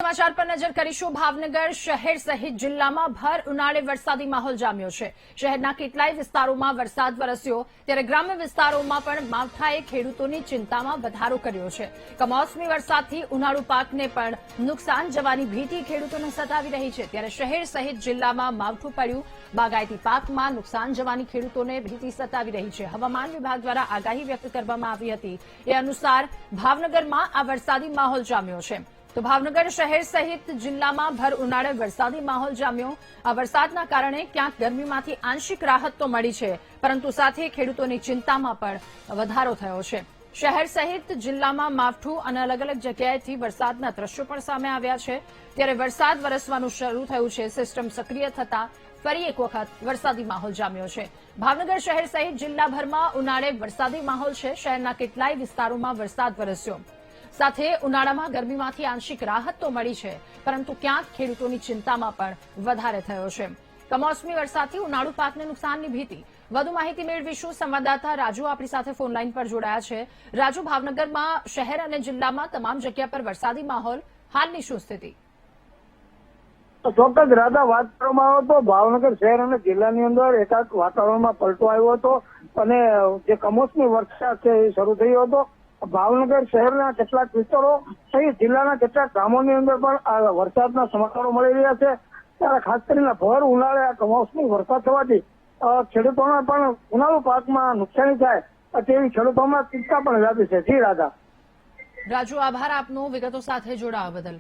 સમાચાર પર નજર કરીશું। ભાવનગર શહેર સહિત જિલ્લામાં ભર ઉનાળે વરસાદી માહોલ જામ્યો છે। શહેરના કેટલાય વિસ્તારોમાં વરસાદ વરસ્યો, ત્યારે ગ્રામ્ય વિસ્તારોમાં પણ માવઠાએ ખેડૂતોની ચિંતામાં વધારો કર્યો છે। કમોસમી વરસાદથી ઉનાળુ પાકને પણ નુકસાન જવાની ભીતિ ખેડૂતોને સતાવી રહી છે। ત્યારે શહેર સહિત જિલ્લામાં માવઠું પડ્યું, બાગાયતી પાકમાં નુકસાન જવાની ખેડૂતોને ભીતિ સતાવી રહી છે। હવામાન વિભાગ દ્વારા આગાહી વ્યક્ત કરવામાં આવી હતી, એ અનુસાર ભાવનગરમાં આ વરસાદી માહોલ જામ્યો છે। તો ભાવનગર શહેર સહિત જિલ્લામાં ભર ઉનાળે વરસાદી માહોલ જામ્યો। આ વરસાદના કારણે ક્યાંક ગરમીમાંથી આંશિક રાહત તો મળી છે, પરંતુ સાથે ખેડૂતોની ચિંતામાં પણ વધારો થયો છે। શહેર સહિત જિલ્લામાં માવઠું અને અલગ અલગ જગ્યાએથી વરસાદના દ્રશ્યો પણ સામે આવ્યા છે। ત્યારે વરસાદ વરસવાનું શરૂ થયું છે। સિસ્ટમ સક્રિય થતા ફરી એક વખત વરસાદી માહોલ જામ્યો છે। ભાવનગર શહેર સહિત જિલ્લાભરમાં ઉનાળે વરસાદી માહોલ છે। શહેરના કેટલાય વિસ્તારોમાં વરસાદ વરસ્યો, સાથે ઉનાળામાં ગરમીમાંથી આંશિક રાહત તો મળી છે, પરંતુ ક્યાંક ખેડૂતોની ચિંતામાં પણ વધારે થયો છે। કમોસમી વરસાદથી ઉનાળુ પાકને નુકસાનની ભીતિ। વધુ માહિતી મેળવીશું। સંવાદદાતા રાજુ આપણી સાથે ફોનલાઈન પર જોડાયા છે। રાજુ, ભાવનગરમાં શહેર અને જિલ્લામાં તમામ જગ્યા પર વરસાદી માહોલ, હાલની શું સ્થિતિ? ચોક્કસ રાધા, વાત કરવામાં આવે તો ભાવનગર શહેર અને જિલ્લાની અંદર એકાદ વાતાવરણમાં પલટો આવ્યો હતો અને જે કમોસમી વરસાદ છે એ શરૂ થયો હતો। ભાવનગર શહેરના કેટલાક વિસ્તારો સહિત જિલ્લાના કેટલાક ગામોની અંદર પણ આ વરસાદના સમાચારો મળી રહ્યા છે। ત્યારે ખાસ કરીને ભર ઉનાળે આ કમોસમી વરસાદ થવાથી ખેડૂતોને પણ ઉનાળુ પાકમાં નુકસાની થાય તેવી ખેડૂતોમાં ચિંતા પણ વ્યાપી છે। જી રાધા। રાજુ, આભાર આપનો વિગતો સાથે જોડાવા બદલ।